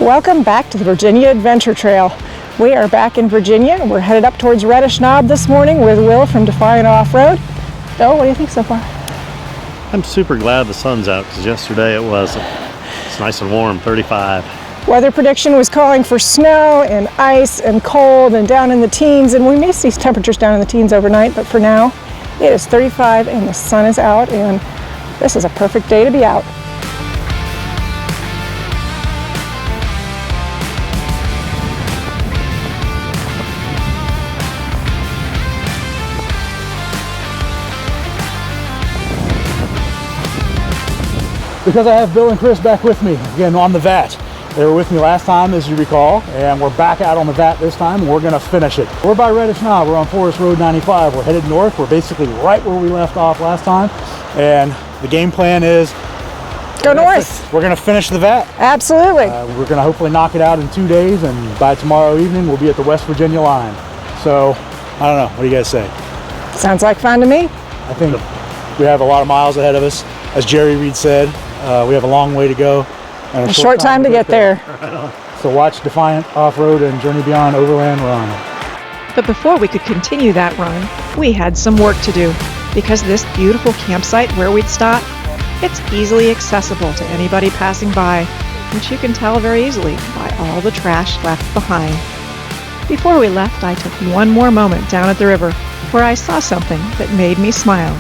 Welcome back to the Virginia Adventure Trail. We are back in Virginia and we're headed up towards Reddish Knob this morning with Will from Defiant Off-Road. Bill, what do you think so far? I'm super glad the sun's out because yesterday it wasn't. It's nice and warm, 35. Weather prediction was calling for snow and ice and cold and down in the teens, and we may see temperatures down in the teens overnight, but for now it is 35 and the sun is out, and this is a perfect day to be out. Because I have Bill and Chris back with me, again on the VAT. They were with me last time, as you recall, and we're back out on the VAT this time, and we're gonna finish it. We're by Reddish Knob, we're on Forest Road 95. We're headed north, we're basically right where we left off last time, and the game plan is go north. We're gonna finish the VAT. Absolutely. We're gonna hopefully knock it out in 2 days, and by tomorrow evening, we'll be at the West Virginia line. So, I don't know, what do you guys say? Sounds like fun to me. I think we have a lot of miles ahead of us. As Jerry Reed said, we have a long way to go. And a short time to get there. So watch Defiant Off-Road and Journey Beyond Overland run. But before we could continue that run, we had some work to do, because this beautiful campsite where we'd stop, it's easily accessible to anybody passing by, which you can tell very easily by all the trash left behind. Before we left, I took one more moment down at the river, where I saw something that made me smile,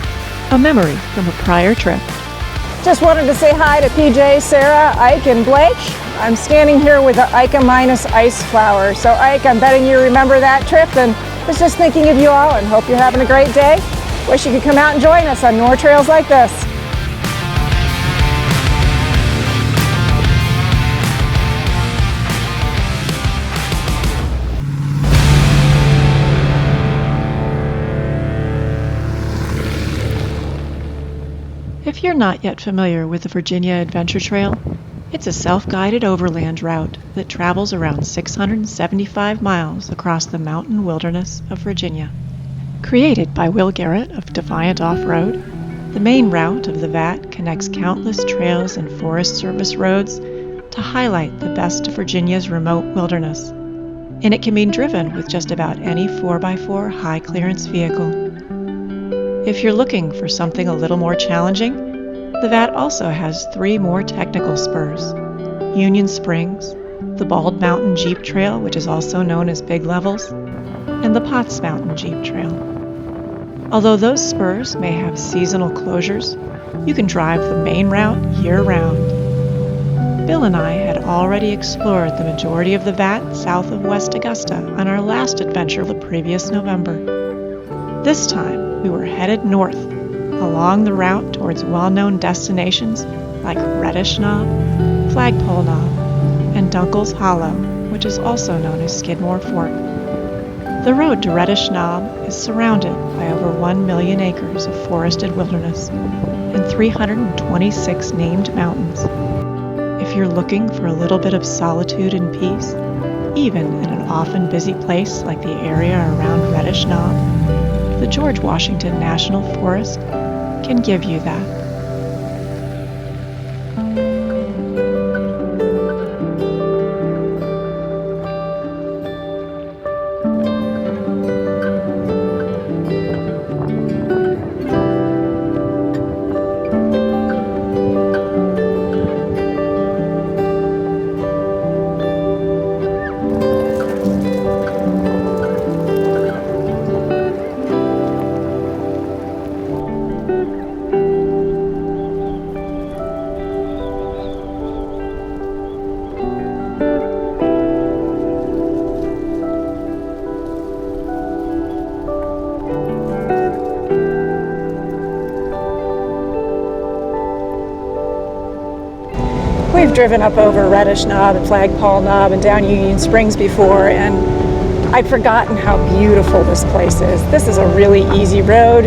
a memory from a prior trip. Just wanted to say hi to PJ, Sarah, Ike, and Blake. I'm standing here with the Ica minus ice flower. So Ike, I'm betting you remember that trip, and was just thinking of you all and hope you're having a great day. Wish you could come out and join us on more trails like this. If you're not yet familiar with the Virginia Adventure Trail, it's a self-guided overland route that travels around 675 miles across the mountain wilderness of Virginia. Created by Will Garrett of Defiant Off-Road, the main route of the VAT connects countless trails and Forest Service roads to highlight the best of Virginia's remote wilderness, and it can be driven with just about any 4x4 high-clearance vehicle. If you're looking for something a little more challenging, the VAT also has 3 more technical spurs: Union Springs, the Bald Mountain Jeep Trail, which is also known as Big Levels, and the Potts Mountain Jeep Trail. Although those spurs may have seasonal closures, you can drive the main route year-round. Bill and I had already explored the majority of the VAT south of West Augusta on our last adventure the previous November. This time, we were headed north, along the route towards well-known destinations like Reddish Knob, Flagpole Knob, and Dunkle Hollow, which is also known as Skidmore Fork. The road to Reddish Knob is surrounded by over 1 million acres of forested wilderness and 326 named mountains. If you're looking for a little bit of solitude and peace, even in an often busy place like the area around Reddish Knob, the George Washington National Forest can give you that. We've driven up over Reddish Knob and Flagpole Knob and down Union Springs before, and I'd forgotten how beautiful this place is. This is a really easy road.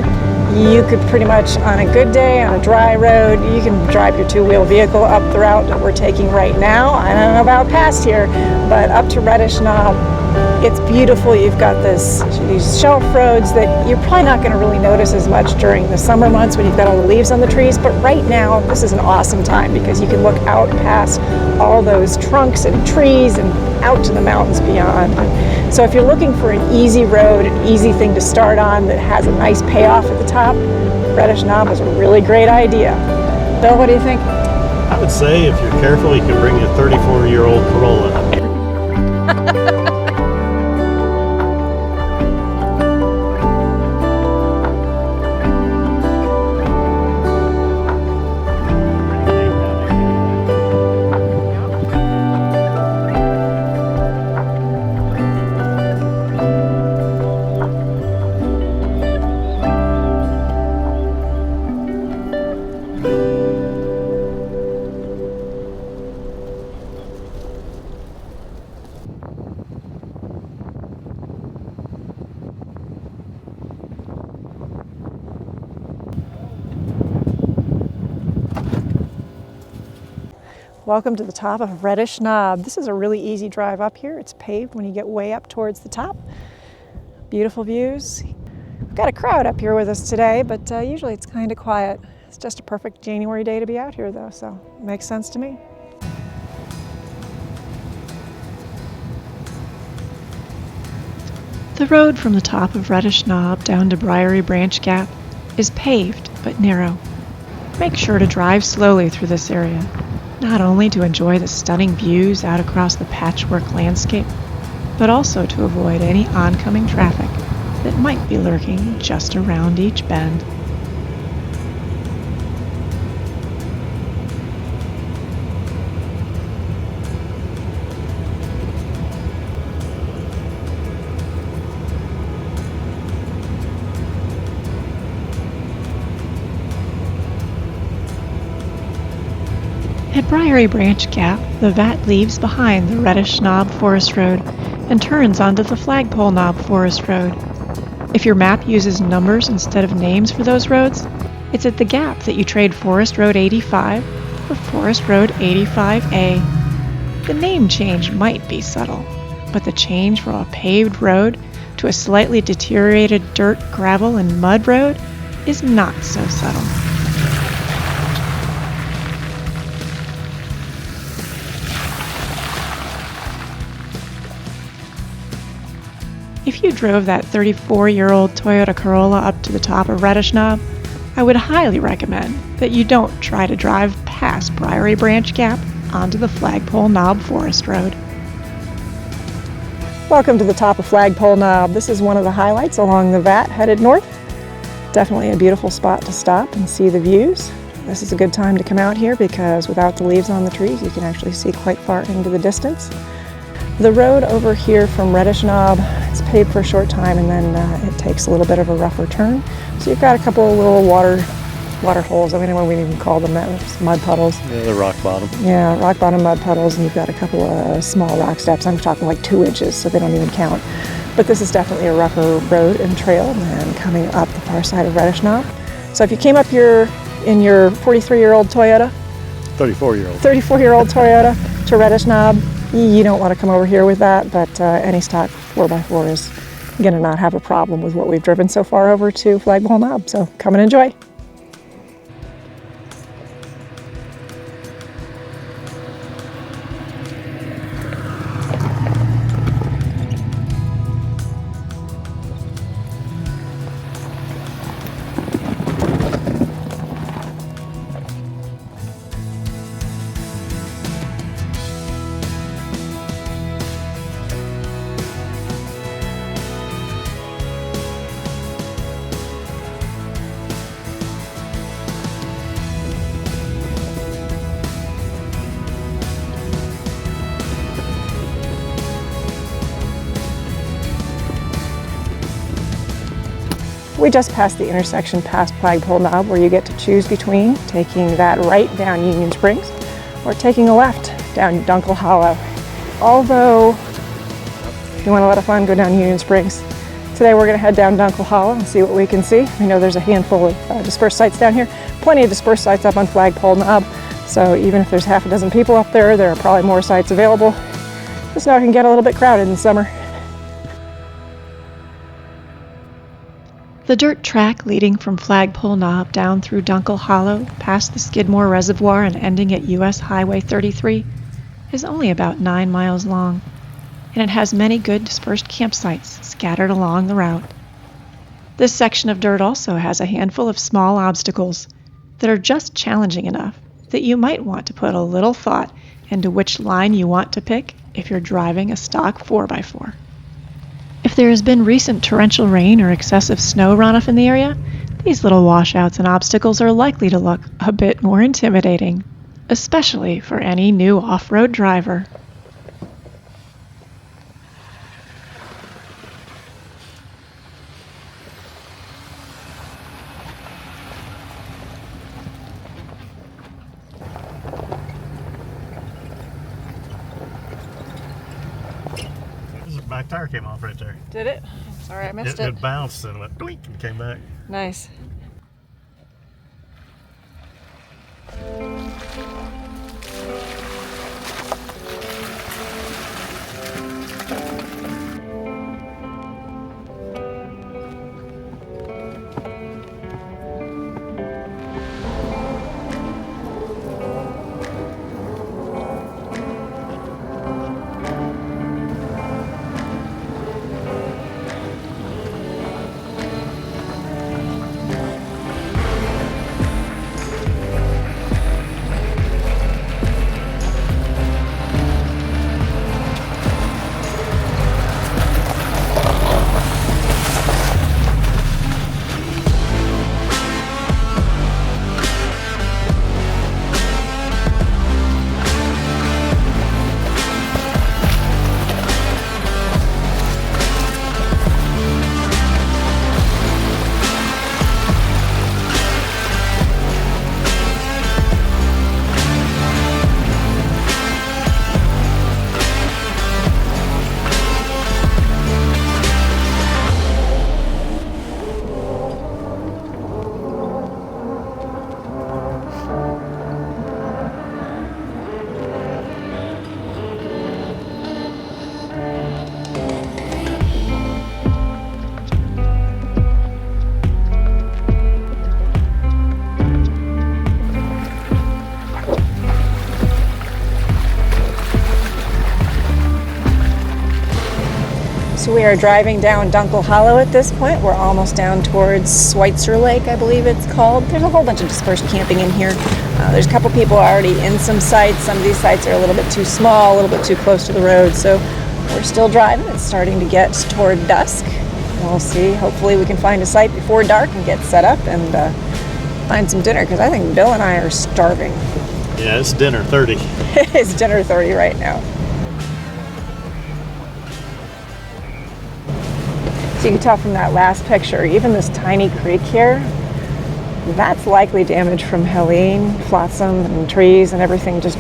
You could pretty much, on a good day, on a dry road, you can drive your 2-wheel vehicle up the route that we're taking right now. I don't know about past here, but up to Reddish Knob, It's beautiful. You've got these shelf roads that you're probably not going to really notice as much during the summer months when you've got all the leaves on the trees, but right now this is an awesome time because you can look out past all those trunks and trees and out to the mountains beyond. So if you're looking for an easy road, an easy thing to start on that has a nice payoff at the top, Reddish Knob is a really great idea. Bill, what do you think? I would say if you're careful, you can bring your 34-year-old Corolla up here. Welcome to the top of Reddish Knob. This is a really easy drive up here. It's paved when you get way up towards the top. Beautiful views. We've got a crowd up here with us today, but usually it's kind of quiet. It's just a perfect January day to be out here though, so it makes sense to me. The road from the top of Reddish Knob down to Briary Branch Gap is paved but narrow. Make sure to drive slowly through this area, not only to enjoy the stunning views out across the patchwork landscape, but also to avoid any oncoming traffic that might be lurking just around each bend. At Briary Branch Gap, the VAT leaves behind the Reddish Knob Forest Road and turns onto the Flagpole Knob Forest Road. If your map uses numbers instead of names for those roads, it's at the gap that you trade Forest Road 85 for Forest Road 85A. The name change might be subtle, but the change from a paved road to a slightly deteriorated dirt, gravel, and mud road is not so subtle. If you drove that 34-year-old Toyota Corolla up to the top of Reddish Knob, I would highly recommend that you don't try to drive past Briary Branch Gap onto the Flagpole Knob Forest Road. Welcome to the top of Flagpole Knob. This is one of the highlights along the VAT headed north. Definitely a beautiful spot to stop and see the views. This is a good time to come out here because without the leaves on the trees, you can actually see quite far into the distance. The road over here from Reddish Knob, it's paved for a short time and then it takes a little bit of a rougher turn. So you've got a couple of little water holes. I mean, I wouldn't even call them that. It's mud puddles. Yeah, the rock bottom. Yeah, rock bottom mud puddles, and you've got a couple of small rock steps. I'm talking like 2 inches, so they don't even count. But this is definitely a rougher road and trail than coming up the far side of Reddish Knob. So if you came up here in your 43-year-old Toyota, 34-year-old Toyota to Reddish Knob, you don't want to come over here with that, but any stock 4x4 is going to not have a problem with what we've driven so far over to Flagpole Knob. So come and enjoy. We just passed the intersection past Flagpole Knob where you get to choose between taking that right down Union Springs or taking a left down Dunkle Hollow. Although, if you want a lot of fun, go down Union Springs. Today we're going to head down Dunkle Hollow and see what we can see. We know there's a handful of dispersed sites down here. Plenty of dispersed sites up on Flagpole Knob. So even if there's half a dozen people up there, there are probably more sites available. The snow can get a little bit crowded in the summer. The dirt track leading from Flagpole Knob down through Dunkle Hollow, past the Skidmore Reservoir and ending at U.S. Highway 33, is only about 9 miles long, and it has many good dispersed campsites scattered along the route. This section of dirt also has a handful of small obstacles that are just challenging enough that you might want to put a little thought into which line you want to pick if you're driving a stock 4x4. If there has been recent torrential rain or excessive snow runoff in the area, these little washouts and obstacles are likely to look a bit more intimidating, especially for any new off-road driver. Back tire came off right there. Did it? Sorry, I missed it. It bounced and went blink and came back. Nice. So we are driving down Dunkle Hollow at this point. We're almost down towards Schweitzer Lake, I believe it's called. There's a whole bunch of dispersed camping in here. There's a couple people already in some sites. Some of these sites are a little bit too small, a little bit too close to the road. So we're still driving. It's starting to get toward dusk. We'll see. Hopefully we can find a site before dark and get set up and find some dinner, because I think Bill and I are starving. Yeah, it's dinner 30. It's dinner 30 right now. So you can tell from that last picture, even this tiny creek here, that's likely damage from Helene, flotsam, and trees and everything just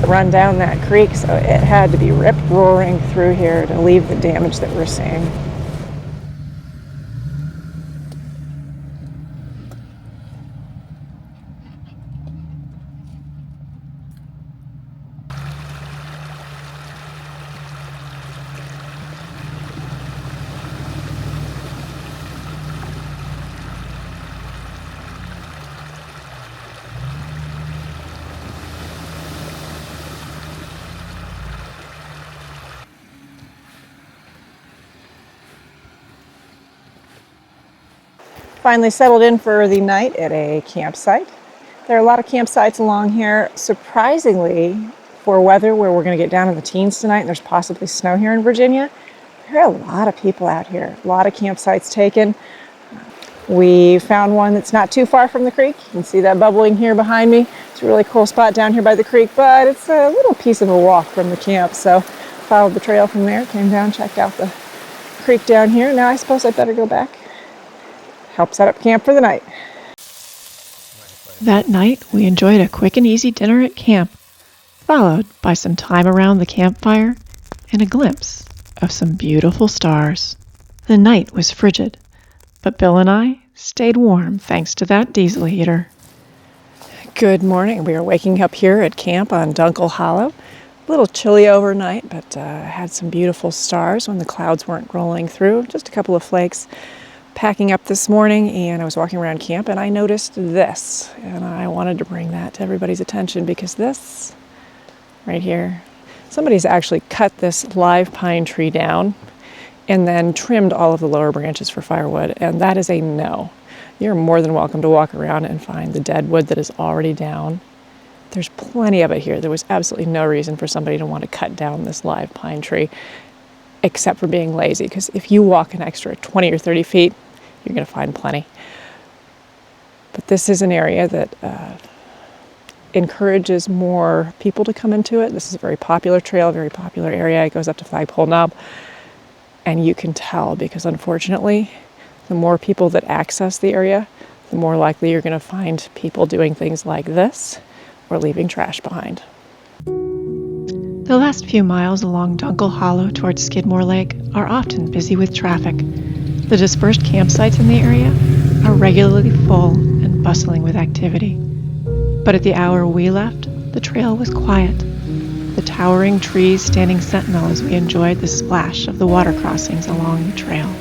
run down that creek. So it had to be rip roaring through here to leave the damage that we're seeing. Finally settled in for the night at a campsite. There are a lot of campsites along here. Surprisingly, for weather where we're going to get down in the teens tonight and there's possibly snow here in Virginia, there are a lot of people out here. A lot of campsites taken. We found one that's not too far from the creek. You can see that bubbling here behind me. It's a really cool spot down here by the creek, but it's a little piece of a walk from the camp. So followed the trail from there, came down, checked out the creek down here. Now I suppose I better go back. Help set up camp for the night. That night, we enjoyed a quick and easy dinner at camp, followed by some time around the campfire and a glimpse of some beautiful stars. The night was frigid, but Bill and I stayed warm thanks to that diesel heater. Good morning. We are waking up here at camp on Dunkle Hollow. A little chilly overnight, but had some beautiful stars when the clouds weren't rolling through. Just a couple of flakes. packing up this morning, and I was walking around camp and I noticed this, and I wanted to bring that to everybody's attention because this right here, somebody's actually cut this live pine tree down and then trimmed all of the lower branches for firewood, and that is a no. You're more than welcome to walk around and find the dead wood that is already down. There's plenty of it here. There was absolutely no reason for somebody to want to cut down this live pine tree, except for being lazy, because if you walk an extra 20 or 30 feet, you're going to find plenty. But this is an area that encourages more people to come into it. This is a very popular trail, a very popular area. It goes up to Flagpole Knob, and you can tell because unfortunately, the more people that access the area, the more likely you're going to find people doing things like this or leaving trash behind. The last few miles along Dunkle Hollow towards Skidmore Lake are often busy with traffic. The dispersed campsites in the area are regularly full and bustling with activity. But at the hour we left, the trail was quiet, the towering trees standing sentinel as we enjoyed the splash of the water crossings along the trail.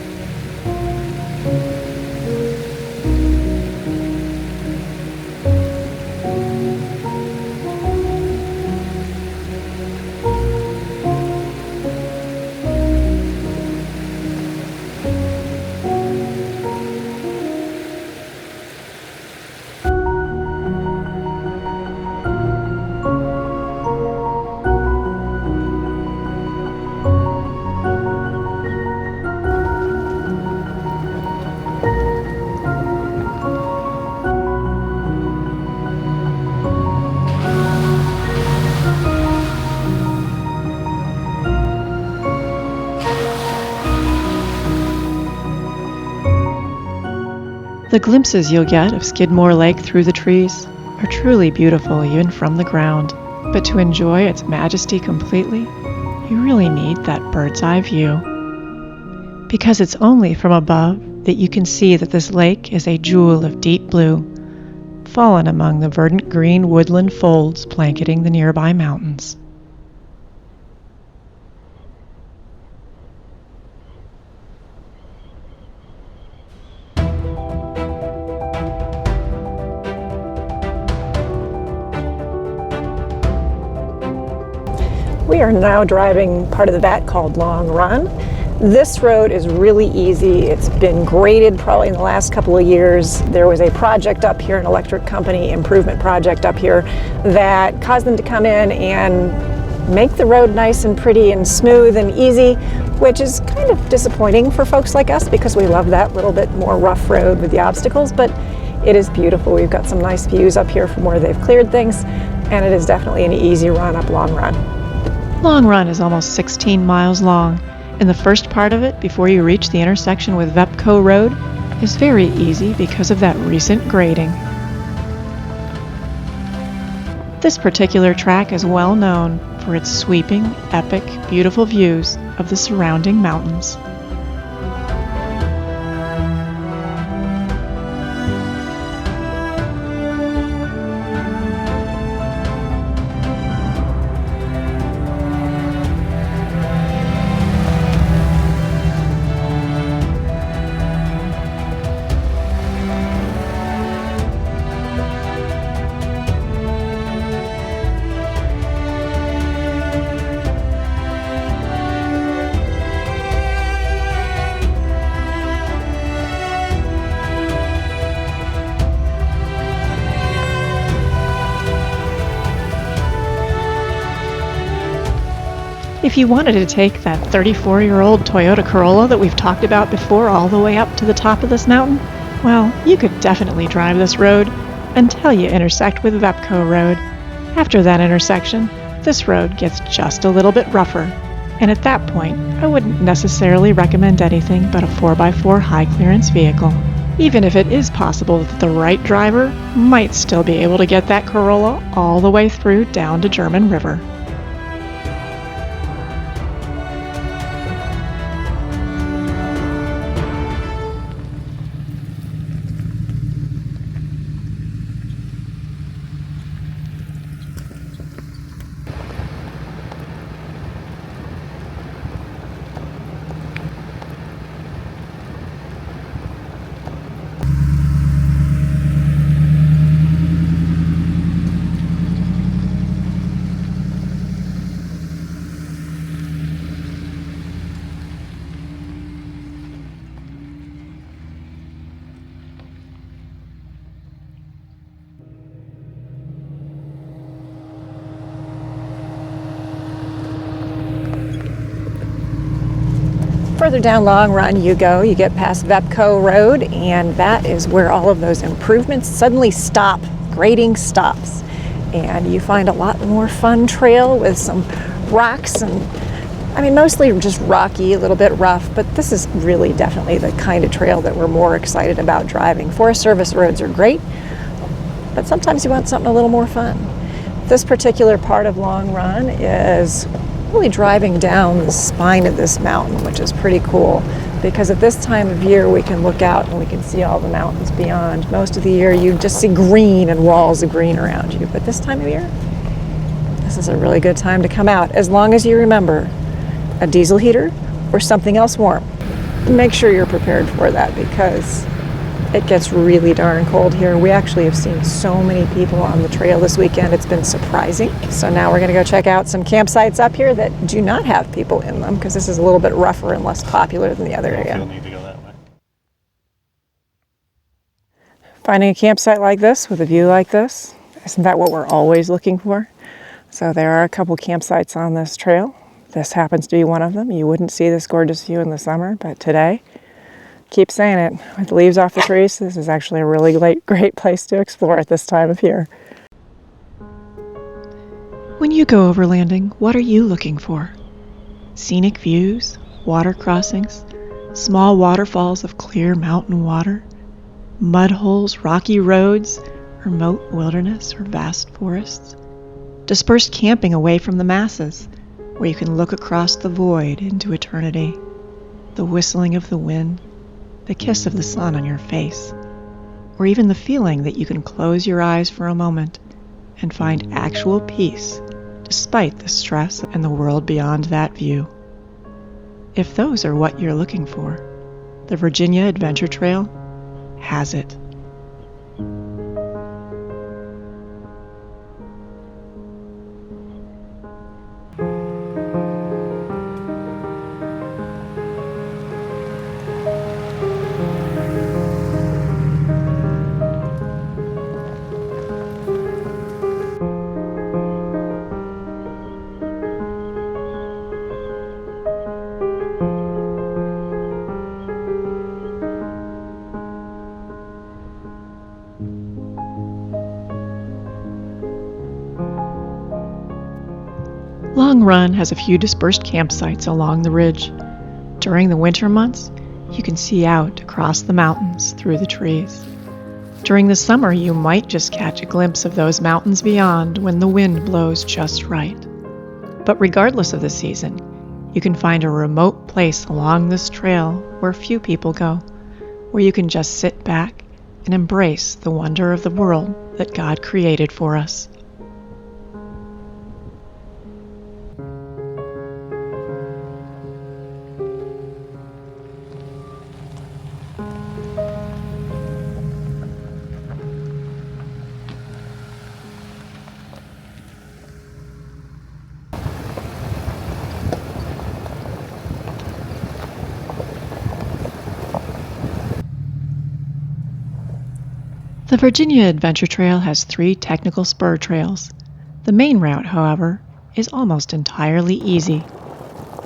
The glimpses you'll get of Skidmore Lake through the trees are truly beautiful even from the ground. But to enjoy its majesty completely, you really need that bird's eye view. Because it's only from above that you can see that this lake is a jewel of deep blue, fallen among the verdant green woodland folds blanketing the nearby mountains. We are now driving part of the VAT called Long Run. This road is really easy. It's been graded probably in the last couple of years. There was a project up here, an electric company improvement project up here that caused them to come in and make the road nice and pretty and smooth and easy, which is kind of disappointing for folks like us because we love that little bit more rough road with the obstacles, but it is beautiful. We've got some nice views up here from where they've cleared things, and it is definitely an easy run up Long Run. Long Run is almost 16 miles long, and the first part of it, before you reach the intersection with Vepco Road, is very easy because of that recent grading. This particular track is well known for its sweeping, epic, beautiful views of the surrounding mountains. If you wanted to take that 34-year-old Toyota Corolla that we've talked about before all the way up to the top of this mountain, well, you could definitely drive this road until you intersect with Vepco Road. After that intersection, this road gets just a little bit rougher, and at that point, I wouldn't necessarily recommend anything but a 4x4 high-clearance vehicle, even if it is possible that the right driver might still be able to get that Corolla all the way through down to German River. Further down Long Run you go, you get past Vepco Road, and that is where all of those improvements suddenly stop. Grading stops. And you find a lot more fun trail with some rocks and, I mean, mostly just rocky, a little bit rough, but this is really definitely the kind of trail that we're more excited about driving. Forest Service roads are great, but sometimes you want something a little more fun. This particular part of Long Run is really driving down the spine of this mountain, which is pretty cool, because at this time of year we can look out and we can see all the mountains beyond. Most of the year you just see green and walls of green around you, but this time of year, this is a really good time to come out, as long as you remember a diesel heater or something else warm. Make sure you're prepared for that, because it gets really darn cold here. We actually have seen so many people on the trail this weekend. It's been surprising. So now we're going to go check out some campsites up here that do not have people in them, because this is a little bit rougher and less popular than the other area. You'll need to go that way. Finding a campsite like this with a view like this, isn't that what we're always looking for? So there are a couple campsites on this trail. This happens to be one of them. You wouldn't see this gorgeous view in the summer, but today, keep saying it, with the leaves off the trees, this is actually a really great place to explore at this time of year. When you go overlanding, what are you looking for? Scenic views, water crossings, small waterfalls of clear mountain water, mud holes, rocky roads, remote wilderness or vast forests, dispersed camping away from the masses, where you can look across the void into eternity, the whistling of the wind, the kiss of the sun on your face, or even the feeling that you can close your eyes for a moment and find actual peace despite the stress and the world beyond that view. If those are what you're looking for, the Virginia Adventure Trail has it. Long Run has a few dispersed campsites along the ridge. During the winter months, you can see out across the mountains through the trees. During the summer, you might just catch a glimpse of those mountains beyond when the wind blows just right. But regardless of the season, you can find a remote place along this trail where few people go, where you can just sit back and embrace the wonder of the world that God created for us. The Virginia Adventure Trail has 3 technical spur trails. The main route, however, is almost entirely easy.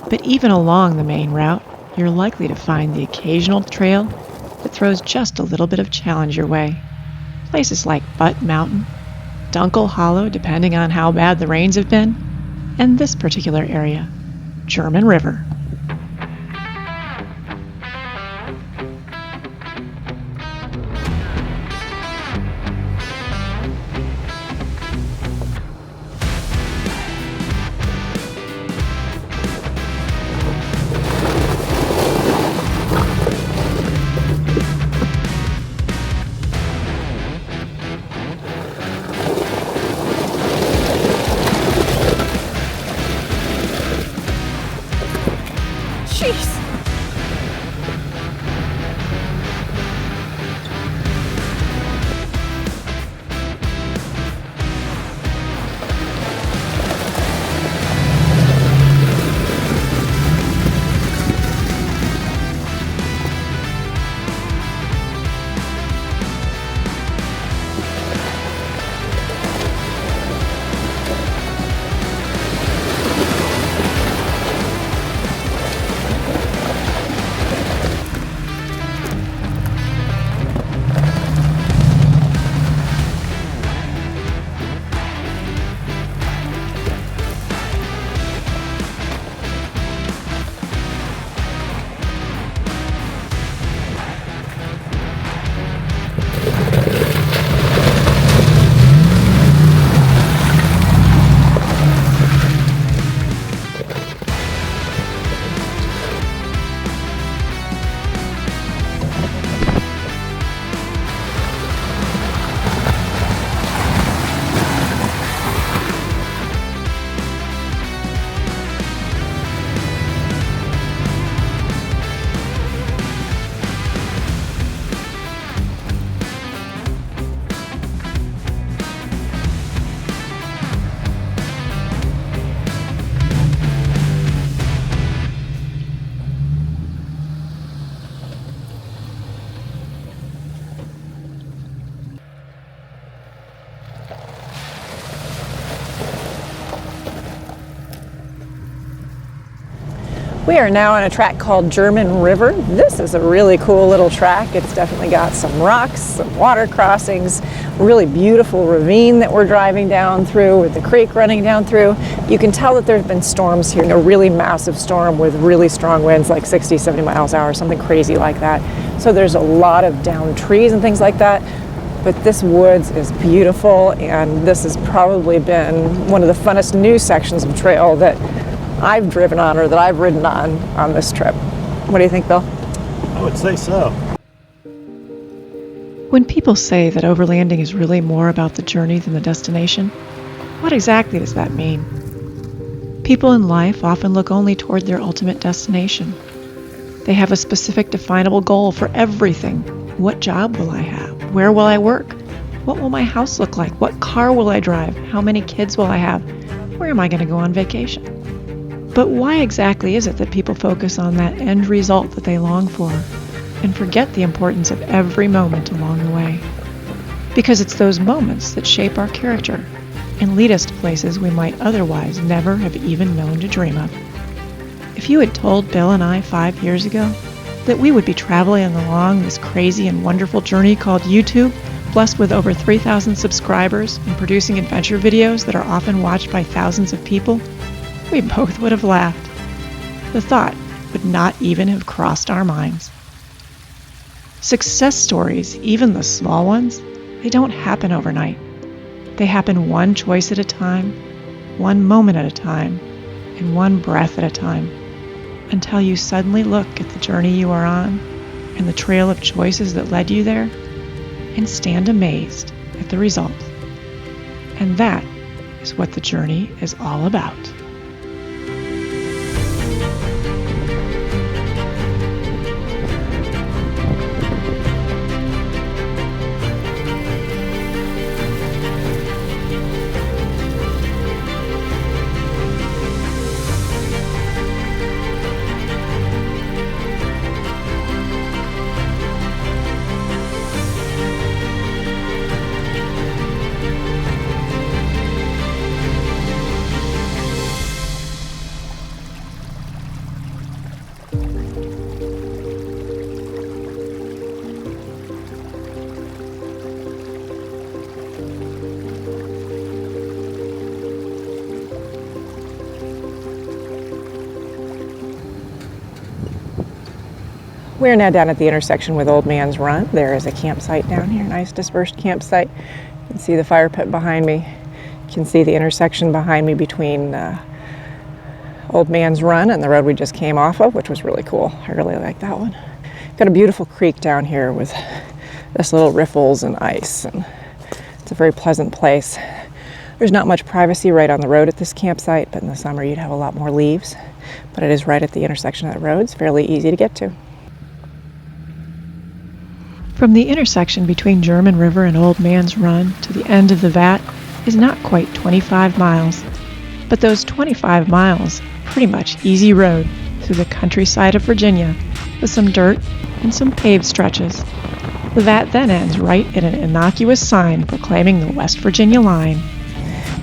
But even along the main route, you're likely to find the occasional trail that throws just a little bit of challenge your way. Places like Butte Mountain, Dunkle Hollow, depending on how bad the rains have been, and this particular area, German River. We are now on a track called German River. This is a really cool little track. It's definitely got some rocks, some water crossings, really beautiful ravine that we're driving down through with the creek running down through. You can tell that there's been storms here, a really massive storm with really strong winds, like 60, 70 miles an hour, something crazy like that. So there's a lot of downed trees and things like that. But this woods is beautiful, and this has probably been one of the funnest new sections of trail that I've driven on or that I've ridden on this trip. What do you think, Bill? I would say so. When people say that overlanding is really more about the journey than the destination, what exactly does that mean? People in life often look only toward their ultimate destination. They have a specific definable goal for everything. What job will I have? Where will I work? What will my house look like? What car will I drive? How many kids will I have? Where am I going to go on vacation? But why exactly is it that people focus on that end result that they long for and forget the importance of every moment along the way? Because it's those moments that shape our character and lead us to places we might otherwise never have even known to dream of. If you had told Bill and I 5 years ago that we would be traveling along this crazy and wonderful journey called YouTube, blessed with over 3,000 subscribers and producing adventure videos that are often watched by thousands of people, we both would have laughed. The thought would not even have crossed our minds. Success stories, even the small ones, they don't happen overnight. They happen one choice at a time, one moment at a time, and one breath at a time, until you suddenly look at the journey you are on and the trail of choices that led you there and stand amazed at the result. And that is what the journey is all about. We're now down at the intersection with Old Man's Run. There is a campsite down here, nice dispersed campsite. You can see the fire pit behind me. You can see the intersection behind me between Old Man's Run and the road we just came off of, which was really cool. I really like that one. Got a beautiful creek down here with this little riffles and ice, and it's a very pleasant place. There's not much privacy right on the road at this campsite, but in the summer you'd have a lot more leaves. But it is right at the intersection of the road. It's fairly easy to get to. From the intersection between German River and Old Man's Run to the end of the vat is not quite 25 miles, but those 25 miles are pretty much easy road through the countryside of Virginia with some dirt and some paved stretches. The vat then ends right at an innocuous sign proclaiming the West Virginia line.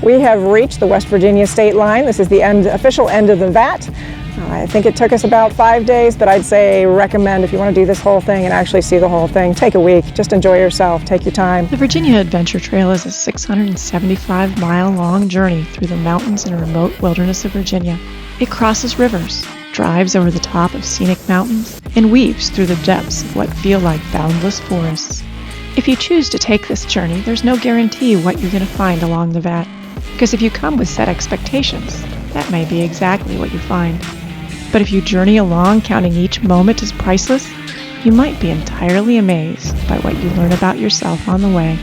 We have reached the West Virginia state line. This is the official end of the vat. I think it took us about 5 days, but I'd say recommend if you want to do this whole thing and actually see the whole thing, take a week. Just enjoy yourself. Take your time. The Virginia Adventure Trail is a 675-mile-long journey through the mountains and remote wilderness of Virginia. It crosses rivers, drives over the top of scenic mountains, and weaves through the depths of what feel like boundless forests. If you choose to take this journey, there's no guarantee what you're going to find along the vat, because if you come with set expectations, that may be exactly what you find. But if you journey along counting each moment as priceless, you might be entirely amazed by what you learn about yourself on the way.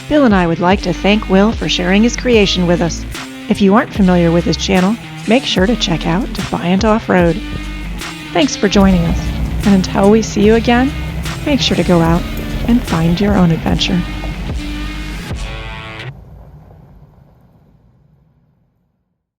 Bill and I would like to thank Will for sharing his creation with us. If you aren't familiar with his channel, make sure to check out Defiant Off-Road. Thanks for joining us, and until we see you again, make sure to go out and find your own adventure.